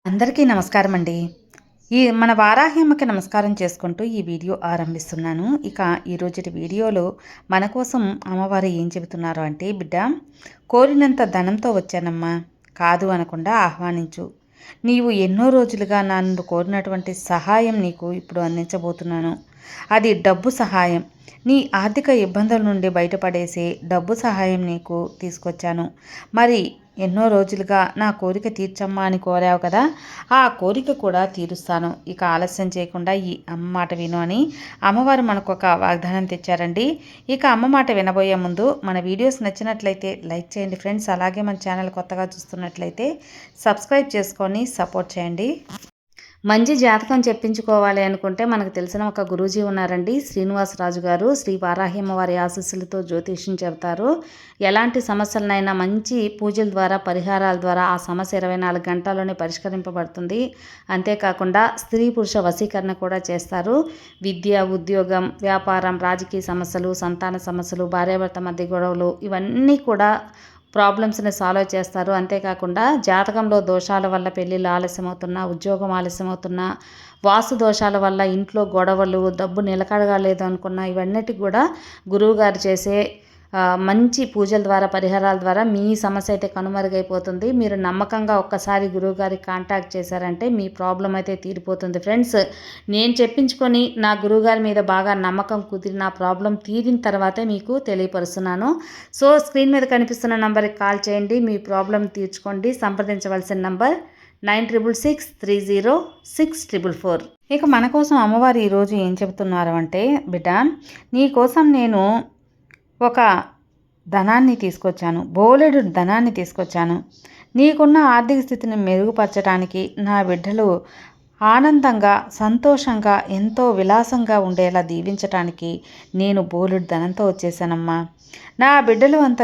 అందరికీ నమస్కారం అండి. మన వారాహి అమ్మకి నమస్కారం చేసుకుంటూ ఈ వీడియో ఆరంభిస్తున్నాను. ఇక ఈరోజుటి వీడియోలో మన కోసం అమ్మవారు ఏం చెబుతున్నారు అంటే, బిడ్డ కోరినంత ధనంతో వచ్చానమ్మా, కాదు అనకుండా ఆహ్వానించు. నీవు ఎన్నో రోజులుగా నన్ను కోరినటువంటి సహాయం నీకు ఇప్పుడు అందించబోతున్నాను. అది డబ్బు సహాయం. నీ ఆర్థిక ఇబ్బందుల నుండి బయటపడేసే డబ్బు సహాయం నీకు తీసుకొచ్చాను. మరి ఎన్నో రోజులుగా నా కోరిక తీర్చమ్మా అని కోరావు కదా, ఆ కోరిక కూడా తీరుస్తాను. ఇక ఆలస్యం చేయకుండా ఈ అమ్మ మాట విను అని అమ్మవారు మనకు ఒక వాగ్దానం తెచ్చారండి. ఇక అమ్మ మాట వినబోయే ముందు మన వీడియోస్ నచ్చినట్లయితే లైక్ చేయండి ఫ్రెండ్స్. అలాగే మన ఛానల్ కొత్తగా చూస్తున్నట్లయితే సబ్స్క్రైబ్ చేసుకొని సపోర్ట్ చేయండి. మంచి జాతకం చెప్పించుకోవాలి అనుకుంటే మనకు తెలిసిన ఒక గురూజీ ఉన్నారండి, శ్రీనివాసరాజు గారు. శ్రీ వారాహిమ్మ వారి ఆశీస్సులతో జ్యోతిష్యం చెబుతారు. ఎలాంటి సమస్యలనైనా మంచి పూజల ద్వారా, పరిహారాల ద్వారా ఆ సమస్య 24 గంటల్లోనే పరిష్కరింపబడుతుంది. అంతేకాకుండా స్త్రీ పురుష వశీకరణ కూడా చేస్తారు. విద్య, ఉద్యోగం, వ్యాపారం, రాజకీయ సమస్యలు, సంతాన సమస్యలు, భార్యాభర్త మధ్య గొడవలు, ఇవన్నీ కూడా ప్రాబ్లమ్స్ని సాల్వ్ చేస్తారు. అంతేకాకుండా జాతకంలో దోషాల వల్ల పెళ్ళిళ్ళు ఆలస్యమవుతున్నా, ఉద్యోగం ఆలస్యమవుతున్నా, వాస్తు దోషాల వల్ల ఇంట్లో గొడవలు, డబ్బు నిలకడగా లేదు అనుకున్నా, ఇవన్నిటికి కూడా గురువుగారు చేసే మంచి పూజల ద్వారా, పరిహారాల ద్వారా మీ సమస్య అయితే కనుమరుగైపోతుంది. మీరు నమ్మకంగా ఒక్కసారి గురువుగారికి కాంటాక్ట్ చేశారంటే మీ ప్రాబ్లం అయితే తీరిపోతుంది ఫ్రెండ్స్. నేను చెప్పించుకొని నా గురువుగారి మీద బాగా నమ్మకం కుదిరి నా ప్రాబ్లం తీరిన తర్వాతే మీకు తెలియపరుస్తున్నాను. సో స్క్రీన్ మీద కనిపిస్తున్న నంబర్కి కాల్ చేయండి, మీ ప్రాబ్లం తీర్చుకోండి. సంప్రదించవలసిన నంబర్ 96606464. ఇక మన కోసం అమ్మవారు ఈరోజు ఏం చెబుతున్నారు అంటే, బిడ్డ నీ కోసం నేను ఒక ధనాన్ని తీసుకొచ్చాను, బోలెడు ధనాన్ని తీసుకొచ్చాను. నీకున్న ఆర్థిక స్థితిని మెరుగుపరచడానికి, నా బిడ్డలు ఆనందంగా, సంతోషంగా, ఎంతో విలాసంగా ఉండేలా దీవించటానికి నేను బోలెడు ధనంతో వచ్చేసానమ్మా. నా బిడ్డలు అంత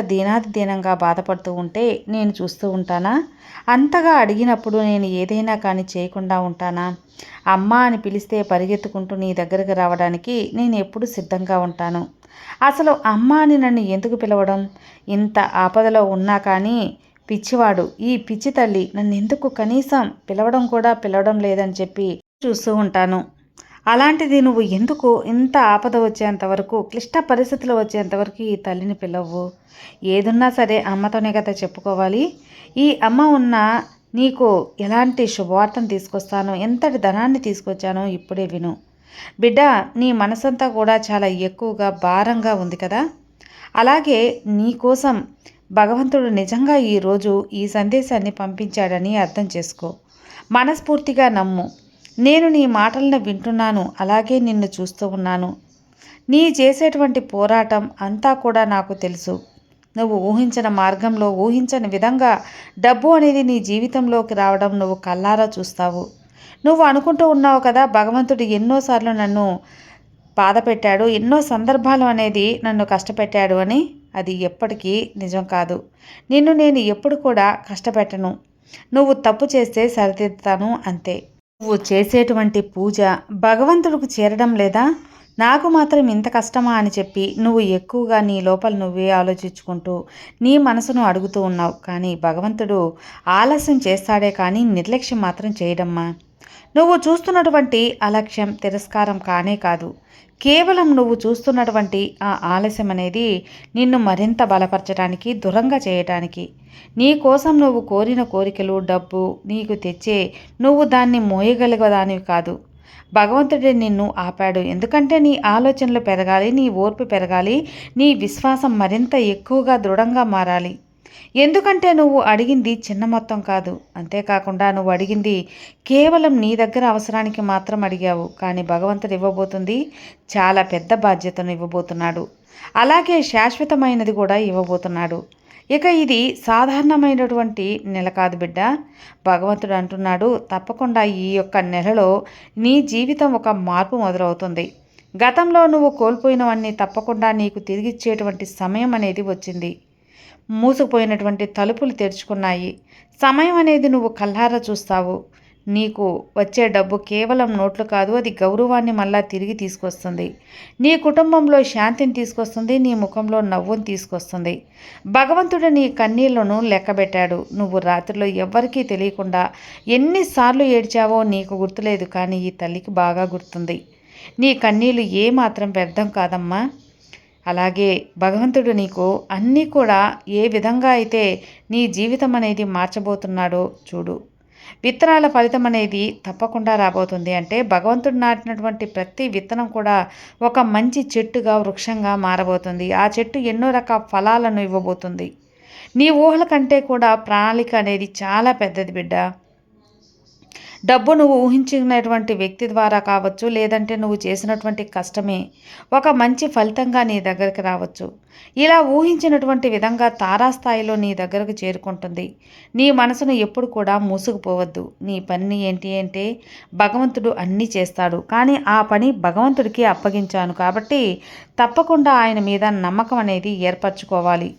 దీనంగా బాధపడుతూ ఉంటే నేను చూస్తూ ఉంటానా? అంతగా అడిగినప్పుడు నేను ఏదైనా కానీ చేయకుండా ఉంటానా? అమ్మ అని పిలిస్తే పరిగెత్తుకుంటూ నీ దగ్గరకు రావడానికి నేను ఎప్పుడు సిద్ధంగా ఉంటాను. అసలు అమ్మ అని నన్ను ఎందుకు పిలవడం? ఇంత ఆపదలో ఉన్నా కానీ పిచ్చివాడు, ఈ పిచ్చి తల్లి నన్ను ఎందుకు కనీసం పిలవడం లేదని చెప్పి చూస్తూ ఉంటాను. అలాంటిది నువ్వు ఎందుకు ఇంత ఆపద వచ్చేంతవరకు, క్లిష్ట పరిస్థితులు వచ్చేంతవరకు ఈ తల్లిని పిలవు? ఏదున్నా సరే అమ్మతోనే కదా చెప్పుకోవాలి. ఈ అమ్మ ఉన్న నీకు ఎలాంటి శుభవార్తను తీసుకొస్తానో, ఎంతటి ధనాన్ని తీసుకొచ్చానో ఇప్పుడే విను. బిడ్డ, నీ మనసంతా కూడా చాలా ఎక్కువగా భారంగా ఉంది కదా. అలాగే నీకోసం భగవంతుడు నిజంగా ఈరోజు ఈ సందేశాన్ని పంపించాడని అర్థం చేసుకో. మనస్ఫూర్తిగా నమ్ము. నేను నీ మాటలను వింటున్నాను, అలాగే నిన్ను చూస్తూ ఉన్నాను. నీ చేసేటువంటి పోరాటం అంతా కూడా నాకు తెలుసు. నువ్వు ఊహించిన మార్గంలో, ఊహించని విధంగా డబ్బు అనేది నీ జీవితంలోకి రావడం నువ్వు కళ్ళారా చూస్తావు. నువ్వు అనుకుంటూ ఉన్నావు కదా, భగవంతుడు ఎన్నోసార్లు నన్ను బాధ పెట్టాడు, ఎన్నో సందర్భాలు అనేది నన్ను కష్టపెట్టాడు అని. అది ఎప్పటికీ నిజం కాదు. నిన్ను నేను ఎప్పుడు కూడా కష్టపెట్టను. నువ్వు తప్పు చేస్తే సరిదిద్దుతాను, అంతే. నువ్వు చేసేటువంటి పూజ భగవంతుడికి చేరడం లేదా? నాకు మాత్రం ఇంత కష్టమా అని చెప్పి నువ్వు ఎక్కువగా నీ లోపల నువ్వే ఆలోచించుకుంటూ నీ మనసును అడుగుతూ ఉన్నావు. కానీ భగవంతుడు ఆలస్యం చేస్తాడే కానీ నిర్లక్ష్యం మాత్రం చేయడమ్మా. నువ్వు చూస్తున్నటువంటి అలక్ష్యం, తిరస్కారం కానే కాదు. కేవలం నువ్వు చూస్తున్నటువంటి ఆ ఆలస్యం అనేది నిన్ను మరింత బలపరచడానికి, దూరంగా చేయటానికి. నీ కోసం నువ్వు కోరిన కోరికలు, డబ్బు నీకు తెచ్చే నువ్వు దాన్ని మోయగలిగేదానివి కాదు. భగవంతుడే నిన్ను ఆపాడు. ఎందుకంటే నీ ఆలోచనలు పెరగాలి, నీ ఓర్పు పెరగాలి, నీ విశ్వాసం మరింత ఎక్కువగా దృఢంగా మారాలి. ఎందుకంటే నువ్వు అడిగింది చిన్న మొత్తం కాదు. అంతేకాకుండా నువ్వు అడిగింది కేవలం నీ దగ్గర అవసరానికి మాత్రం అడిగావు. కానీ భగవంతుడు ఇవ్వబోతుంది చాలా పెద్ద బాధ్యతను ఇవ్వబోతున్నాడు. అలాగే శాశ్వతమైనది కూడా ఇవ్వబోతున్నాడు. ఇక ఇది సాధారణమైనటువంటి నెల కాదు బిడ్డ. భగవంతుడు అంటున్నాడు, తప్పకుండా ఈ యొక్క నెలలో నీ జీవితం ఒక మార్పు మొదలవుతుంది. గతంలో నువ్వు కోల్పోయినవన్నీ తప్పకుండా నీకు తిరిగిచ్చేటువంటి సమయం అనేది వచ్చింది. మూసుకుపోయినటువంటి తలుపులు తెరుచుకున్నాయి. సమయం అనేది నువ్వు కళ్ళారా చూస్తావు. నీకు వచ్చే డబ్బు కేవలం నోట్లు కాదు, అది గౌరవాన్ని మళ్ళా తిరిగి తీసుకొస్తుంది. నీ కుటుంబంలో శాంతిని తీసుకొస్తుంది, నీ ముఖంలో నవ్వుని తీసుకొస్తుంది. భగవంతుడు నీ కన్నీళ్లను లెక్కబెట్టాడు. నువ్వు రాత్రిలో ఎవ్వరికీ తెలియకుండా ఎన్నిసార్లు ఏడ్చావో నీకు గుర్తులేదు, కానీ ఈ తల్లికి బాగా గుర్తుంది. నీ కన్నీళ్లు ఏమాత్రం వ్యర్థం కాదమ్మా. అలాగే భగవంతుడు నీకు అన్నీ కూడా ఏ విధంగా అయితే నీ జీవితం అనేది మార్చబోతున్నాడో చూడు. విత్తనాల ఫలితం అనేది తప్పకుండా రాబోతుంది. అంటే భగవంతుడు నాటినటువంటి ప్రతి విత్తనం కూడా ఒక మంచి చెట్టుగా, వృక్షంగా మారబోతుంది. ఆ చెట్టు ఎన్నో రకాల ఫలాలను ఇవ్వబోతుంది. నీ ఊహల కంటే కూడా ప్రణాళిక అనేది చాలా పెద్దది బిడ్డ. డబ్బు నువ్వు ఊహించినటువంటి వ్యక్తి ద్వారా కావచ్చు, లేదంటే నువ్వు చేసినటువంటి కష్టమే ఒక మంచి ఫలితంగా నీ దగ్గరికి రావచ్చు. ఇలా ఊహించినటువంటి విధంగా తారాస్థాయిలో నీ దగ్గరకు చేరుకుంటుంది. నీ మనసును ఎప్పుడు కూడా మూసుకుపోవద్దు. నీ పని ఏంటి అంటే భగవంతుడు అన్నీ చేస్తాడు, కానీ ఆ పని భగవంతుడికి అప్పగించాను కాబట్టి తప్పకుండా ఆయన మీద నమ్మకం అనేది ఏర్పరచుకోవాలి.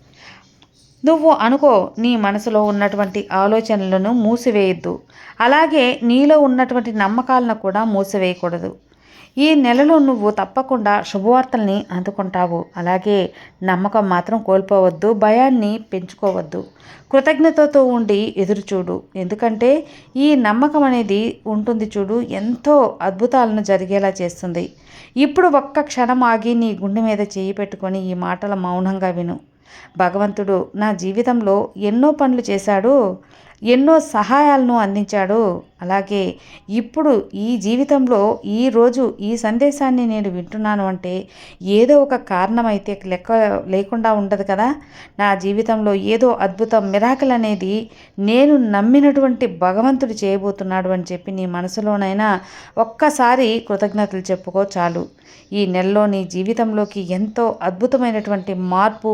నువ్వు అనుకో, నీ మనసులో ఉన్నటువంటి ఆలోచనలను మూసివేయద్దు. అలాగే నీలో ఉన్నటువంటి నమ్మకాలను కూడా మూసివేయకూడదు. ఈ నెలలో నువ్వు తప్పకుండా శుభవార్తల్ని అందుకుంటావు. అలాగే నమ్మకం మాత్రం కోల్పోవద్దు, భయాన్ని పెంచుకోవద్దు. కృతజ్ఞతతో ఉండి ఎదురుచూడు. ఎందుకంటే ఈ నమ్మకం అనేది ఉంటుంది చూడు, ఎంతో అద్భుతాలను జరిగేలా చేస్తుంది. ఇప్పుడు ఒక్క క్షణం ఆగి నీ గుండె మీద చేయి పెట్టుకొని ఈ మాటల మౌనంగా విను. భగవంతుడు నా జీవితంలో ఎన్నో పనులు చేశాడు, ఎన్నో సహాయాలను అందించాడు. అలాగే ఇప్పుడు ఈ జీవితంలో ఈరోజు ఈ సందేశాన్ని నేను వింటున్నాను అంటే ఏదో ఒక కారణం అయితే లెక్క లేకుండా ఉండదు కదా. నా జీవితంలో ఏదో అద్భుతం, మిరాకిల్ అనేది నేను నమ్మినటువంటి భగవంతుడు చేయబోతున్నాడు అని చెప్పి నీ మనసులోనైనా ఒక్కసారి కృతజ్ఞతలు చెప్పుకో చాలు. ఈ నెలలో నీ జీవితంలోకి ఎంతో అద్భుతమైనటువంటి మార్పు,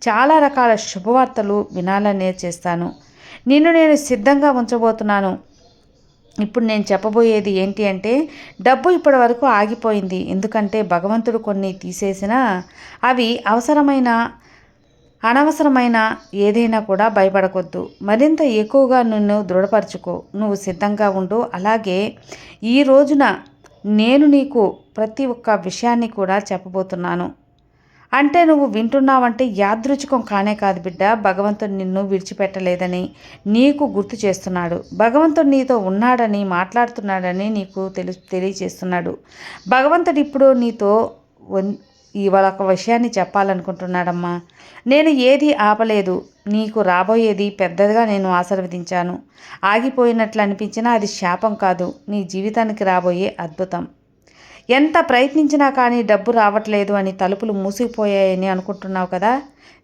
చాలా రకాల శుభవార్తలు వినాలనే చేస్తాను. నిన్ను నేను సిద్ధంగా ఉంచబోతున్నాను. ఇప్పుడు నేను చెప్పబోయేది ఏంటి అంటే డబ్బు ఇప్పటి వరకు ఆగిపోయింది. ఎందుకంటే భగవంతుడు కొన్ని తీసేసినా అవి అవసరమైన అనవసరమైన ఏదైనా కూడా భయపడకొద్దు. మరింత ఎక్కువగా నిన్ను దృఢపరచుకో. నువ్వు సిద్ధంగా ఉండు. అలాగే ఈ రోజున నేను నీకు ప్రతి ఒక్క విషయాన్ని కూడా చెప్పబోతున్నాను. అంటే నువ్వు వింటున్నావంటే యాదృచ్ఛికం కానే కాదు బిడ్డ. భగవంతుడు నిన్ను విడిచిపెట్టలేదని నీకు గుర్తు చేస్తున్నాడు. భగవంతుడు నీతో ఉన్నాడని, మాట్లాడుతున్నాడని నీకు తెలియచేస్తున్నాడు. భగవంతుడు ఇప్పుడు నీతో ఇవాళ ఒక విషయాన్ని చెప్పాలనుకుంటున్నాడమ్మా. నేను ఏది ఆపలేదు. నీకు రాబోయేది పెద్దదిగా నేను ఆశీర్వదించాను. ఆగిపోయినట్లు అనిపించినా అది శాపం కాదు, నీ జీవితానికి రాబోయే అద్భుతం. ఎంత ప్రయత్నించినా కానీ డబ్బు రావట్లేదు అని, తలుపులు మూసిపోయాయని అనుకుంటున్నావు కదా.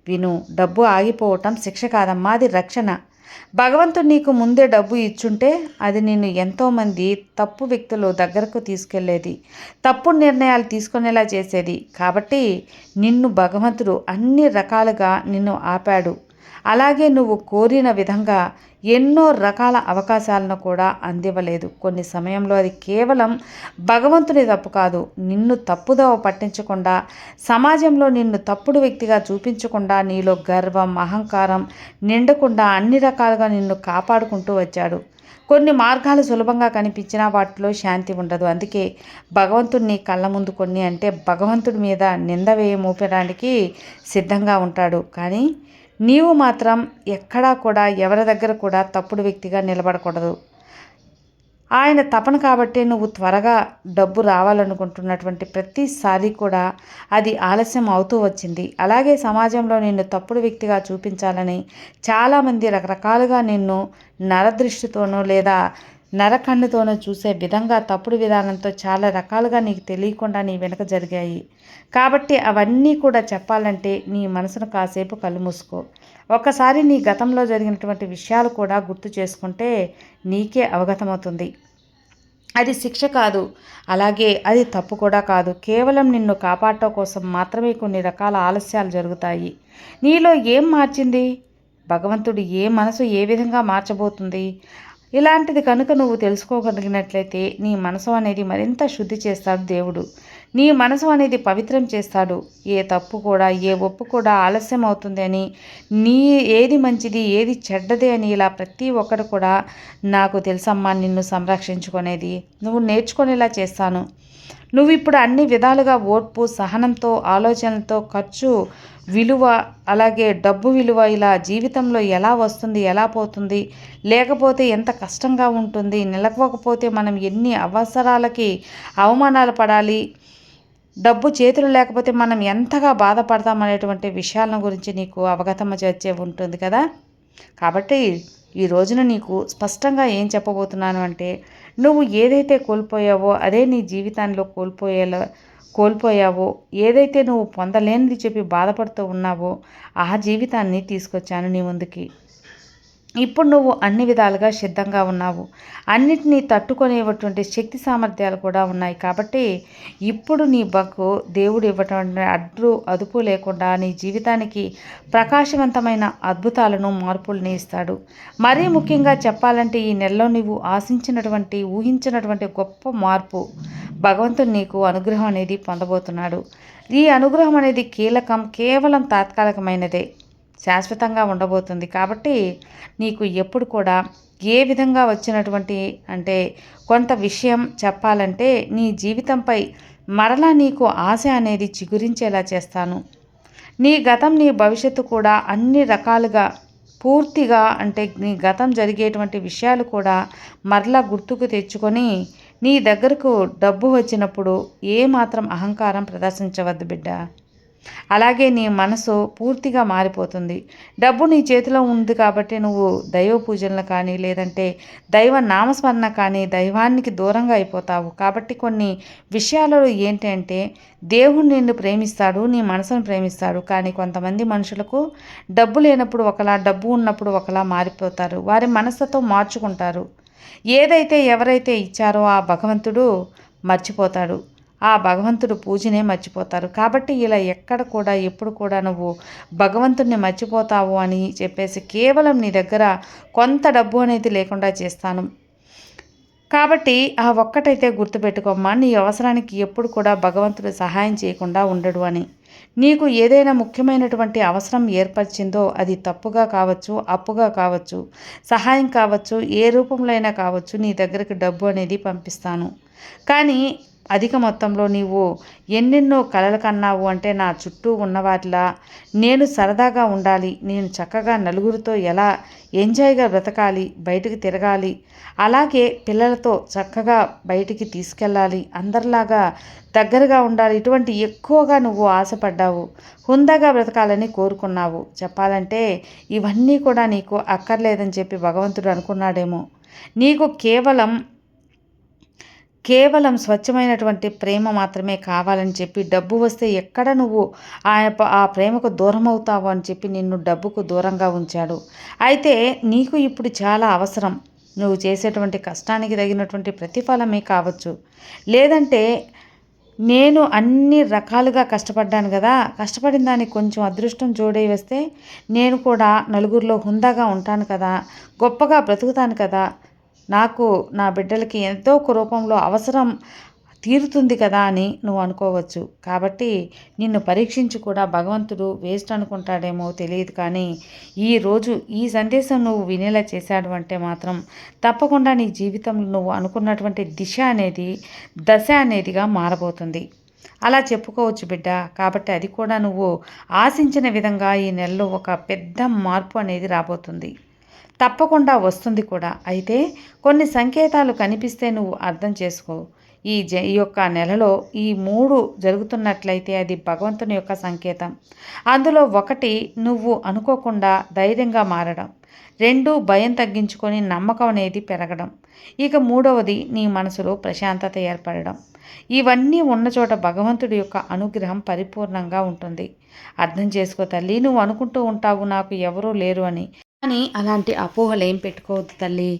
విను, డబ్బు ఆగిపోవటం శిక్ష కాదమ్మా, అది రక్షణ. భగవంతుడు నీకు ముందే డబ్బు ఇచ్చుంటే అది నిన్ను ఎంతోమంది తప్పు వ్యక్తులు దగ్గరకు తీసుకెళ్లేది, తప్పుడు నిర్ణయాలు తీసుకునేలా చేసేది. కాబట్టి నిన్ను భగవంతుడు అన్ని రకాలుగా నిన్ను ఆపాడు. అలాగే నువ్వు కోరిన విధంగా ఎన్నో రకాల అవకాశాలను కూడా అందివ్వలేదు. కొన్ని సమయంలో అది కేవలం భగవంతుని తప్పు కాదు, నిన్ను తప్పుదోవ పట్టించకుండా, సమాజంలో నిన్ను తప్పుడు వ్యక్తిగా చూపించకుండా, నీలో గర్వం, అహంకారం నిండకుండా అన్ని రకాలుగా నిన్ను కాపాడుకుంటూ వచ్చాడు. కొన్ని మార్గాలు సులభంగా కనిపించినా వాటిలో శాంతి ఉండదు. అందుకే భగవంతుడు నీ కళ్ళ ముందు కొన్ని అంటే భగవంతుడి మీద నింద మోపడానికి సిద్ధంగా ఉంటాడు. కానీ నీవు మాత్రం ఎక్కడా కూడా ఎవరి దగ్గర కూడా తప్పుడు వ్యక్తిగా నిలబడకూడదు. ఆయన తపన కాబట్టే నువ్వు త్వరగా డబ్బు రావాలనుకుంటున్నటువంటి ప్రతిసారి కూడా అది ఆలస్యం అవుతూ వచ్చింది. అలాగే సమాజంలో నిన్ను తప్పుడు వ్యక్తిగా చూపించాలని చాలామంది రకరకాలుగా నిన్ను నరదృష్టితోనూ లేదా నరకన్నుతోనూ చూసే విధంగా తప్పుడు విధానంతో చాలా రకాలుగా నీకు తెలియకుండా నీ వెనుక జరిగాయి. కాబట్టి అవన్నీ కూడా చెప్పాలంటే నీ మనసును కాసేపు కళ్ళు మూసుకో. ఒక్కసారి నీ గతంలో జరిగినటువంటి విషయాలు కూడా గుర్తు చేసుకుంటే నీకే అవగతమవుతుంది. అది శిక్ష కాదు, అలాగే అది తప్పు కూడా కాదు. కేవలం నిన్ను కాపాడటం కోసం మాత్రమే కొన్ని రకాల ఆలస్యాలు జరుగుతాయి. నీలో ఏం మార్చింది? భగవంతుడు మనసు ఏ విధంగా మార్చబోతుంది? ఇలాంటిది కనుక నువ్వు తెలుసుకోగలిగినట్లయితే నీ మనసు అనేది మరింత శుద్ధి చేస్తాడు దేవుడు. నీ మనసు అనేది పవిత్రం చేస్తాడు. ఏ తప్పు కూడా, ఏ ఒప్పు కూడా ఆలస్యం అవుతుంది అని, నీ ఏది మంచిది ఏది చెడ్డది అని ఇలా ప్రతి ఒక్కరు కూడా నాకు తెలుసమ్మా నిన్ను సంరక్షించుకునేది, నువ్వు నేర్చుకునేలా చేస్తాను. నువ్వు ఇప్పుడు అన్ని విధాలుగా ఓర్పు, సహనంతో, ఆలోచనలతో ఖర్చు విలువ, అలాగే డబ్బు విలువ ఇలా జీవితంలో ఎలా వస్తుంది, ఎలా పోతుంది, లేకపోతే ఎంత కష్టంగా ఉంటుంది, నిలవకపోతే మనం ఎన్ని అవసరాలకి అవమానాలు పడాలి, డబ్బు చేతులు లేకపోతే మనం ఎంతగా బాధపడతామనేటువంటి విషయాలను గురించి నీకు అవగతం చేర్చే ఉంటుంది కదా. కాబట్టి ఈ రోజున నీకు స్పష్టంగా ఏం చెప్పబోతున్నాను అంటే, నువ్వు ఏదైతే కోల్పోయావో అదే నీ జీవితంలో కోల్పోయావో, ఏదైతే నువ్వు పొందలేనిది చెప్పి బాధపడుతూ ఉన్నావో ఆ జీవితాన్ని తీసుకొచ్చాను నీ ముందుకి. ఇప్పుడు నువ్వు అన్ని విధాలుగా సిద్ధంగా ఉన్నావు. అన్నిటినీ తట్టుకునేటువంటి శక్తి సామర్థ్యాలు కూడా ఉన్నాయి. కాబట్టి ఇప్పుడు నీ బగ్గు దేవుడు ఇవ్వటం అదుపు లేకుండా నీ జీవితానికి ప్రకాశవంతమైన అద్భుతాలను, మార్పుల్ని ఇస్తాడు. మరీ ముఖ్యంగా చెప్పాలంటే ఈ నెలలో నీవు ఆశించినటువంటి, ఊహించినటువంటి గొప్ప మార్పు భగవంతుడు నీకు అనుగ్రహం అనేది పొందబోతున్నాడు. ఈ అనుగ్రహం అనేది కేవలం తాత్కాలికమైనదే, శాశ్వతంగా ఉండబోతుంది. కాబట్టి నీకు ఎప్పుడు కూడా ఏ విధంగా వచ్చినటువంటి అంటే కొంత విషయం చెప్పాలంటే నీ జీవితంపై మరలా నీకు ఆశ అనేది చిగురించేలా చేస్తాను. నీ గతం, నీ భవిష్యత్తు కూడా అన్ని రకాలుగా పూర్తిగా అంటే నీ గతం జరిగేటువంటి విషయాలు కూడా మరలా గుర్తుకు తెచ్చుకొని నీ దగ్గరకు డబ్బు వచ్చినప్పుడు ఏమాత్రం అహంకారం ప్రదర్శించవద్దు బిడ్డ. అలాగే నీ మనసు పూర్తిగా మారిపోతుంది. డబ్బు నీ చేతిలో ఉంది కాబట్టి నువ్వు దైవ పూజలను కానీ, లేదంటే దైవ నామస్మరణ కానీ దైవానికి దూరంగా అయిపోతావు. కాబట్టి కొన్ని విషయాలలో ఏంటంటే దేవుడు నిన్ను ప్రేమిస్తాడు, నీ మనసును ప్రేమిస్తాడు. కానీ కొంతమంది మనుషులకు డబ్బు లేనప్పుడు ఒకలా, డబ్బు ఉన్నప్పుడు ఒకలా మారిపోతారు. వారి మనస్తత్వం మార్చుకుంటారు. ఏదైతే ఎవరైతే ఇచ్చారో ఆ భగవంతుడు మర్చిపోతాడు. ఆ భగవంతుడు పూజనే మర్చిపోతారు. కాబట్టి ఇలా ఎక్కడ కూడా ఎప్పుడు కూడా నువ్వు భగవంతుడిని మర్చిపోతావు అని చెప్పేసి కేవలం నీ దగ్గర కొంత డబ్బు అనేది లేకుండా చేస్తాను. కాబట్టి ఆ ఒక్కటైతే గుర్తుపెట్టుకోమ్మా, నీ అవసరానికి ఎప్పుడు కూడా భగవంతుడు సహాయం చేయకుండా ఉండడు అని. నీకు ఏదైనా ముఖ్యమైనటువంటి అవసరం ఏర్పరిచిందో అది తప్పుగా కావచ్చు, అప్పుగా కావచ్చు, సహాయం కావచ్చు, ఏ రూపంలో అయినా కావచ్చు, నీ దగ్గరికి డబ్బు అనేది పంపిస్తాను. కానీ అధిక మొత్తంలో నీవు ఎన్నెన్నో కలలు కన్నావు అంటే నా చుట్టూ ఉన్నవాటిలా నేను సరదాగా ఉండాలి, నేను చక్కగా నలుగురితో ఎలా ఎంజాయ్గా బ్రతకాలి, బయటికి తిరగాలి, అలాగే పిల్లలతో చక్కగా బయటికి తీసుకెళ్ళాలి, అందరిలాగా దగ్గరగా ఉండాలి, ఇటువంటి ఎక్కువగా నువ్వు ఆశపడ్డావు. హుందాగా బ్రతకాలని కోరుకున్నావు. చెప్పాలంటే ఇవన్నీ కూడా నీకు అక్కర్లేదని చెప్పి భగవంతుడు అనుకున్నాడేమో. నీకు కేవలం స్వచ్ఛమైనటువంటి ప్రేమ మాత్రమే కావాలని చెప్పి, డబ్బు వస్తే ఎక్కడ నువ్వు ఆ ప్రేమకు దూరం అవుతావు అని చెప్పి నిన్ను డబ్బుకు దూరంగా ఉంచాడు. అయితే నీకు ఇప్పుడు చాలా అవసరం. నువ్వు చేసేటువంటి కష్టానికి తగినటువంటి ప్రతిఫలమే కావచ్చు, లేదంటే నేను అన్ని రకాలుగా కష్టపడ్డాను కదా, కష్టపడిన దానికి కొంచెం అదృష్టం జోడై వస్తే నేను కూడా నలుగురిలో హుందాగా ఉంటాను కదా, గొప్పగా బ్రతుకుతాను కదా, నాకు నా బిడ్డలకి ఎంతో ఒక రూపంలో అవసరం తీరుతుంది కదా అని నువ్వు అనుకోవచ్చు. కాబట్టి నిన్ను పరీక్షించి కూడా భగవంతుడు వేస్ట్ అనుకుంటాడేమో తెలియదు. కానీ ఈరోజు ఈ సందేశం నువ్వు వినేలా చేశాడు అంటే మాత్రం తప్పకుండా నీ జీవితంలో నువ్వు అనుకున్నటువంటి దశ అనేదిగా మారబోతుంది. అలా చెప్పుకోవచ్చు బిడ్డ. కాబట్టి అది కూడా నువ్వు ఆశించిన విధంగా ఈ నెలలో ఒక పెద్ద మార్పు అనేది రాబోతుంది. తప్పకుండా వస్తుంది కూడా. అయితే కొన్ని సంకేతాలు కనిపిస్తే నువ్వు అర్థం చేసుకో. ఈ యొక్క నెలలో ఈ 3 జరుగుతున్నట్లయితే అది భగవంతుని యొక్క సంకేతం. అందులో 1 నువ్వు అనుకోకుండా ధైర్యంగా మారడం, 2 భయం తగ్గించుకొని నమ్మకం అనేది పెరగడం, ఇక 3వది నీ మనసులో ప్రశాంతత ఏర్పడడం. ఇవన్నీ ఉన్న చోట భగవంతుడి యొక్క అనుగ్రహం పరిపూర్ణంగా ఉంటుంది. అర్థం చేసుకో తల్లి. నువ్వు అనుకుంటూ ఉంటావు నాకు ఎవరూ లేరు అని. కానీ అలాంటి అపోహలు ఏం పెట్టుకోవద్దు తల్లి.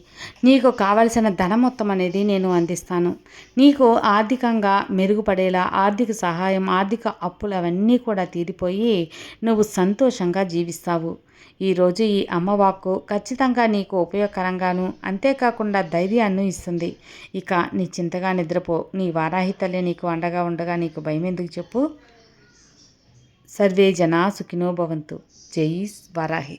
నీకు కావలసిన ధనం మొత్తం అనేది నేను అందిస్తాను. నీకు ఆర్థికంగా మెరుగుపడేలా ఆర్థిక సహాయం, ఆర్థిక అప్పులు అవన్నీ కూడా తీరిపోయి నువ్వు సంతోషంగా జీవిస్తావు. ఈరోజు ఈ అమ్మవాక్కు ఖచ్చితంగా నీకు ఉపయోగకరంగాను, అంతేకాకుండా ధైర్యాన్ని ఇస్తుంది. ఇక నీ చింతగా నిద్రపో. నీ వారాహి తల్లి నీకు అండగా ఉండగా నీకు భయం ఎందుకు చెప్పు. సర్వే జనా సుఖినో భవంతు. జై వారాహి.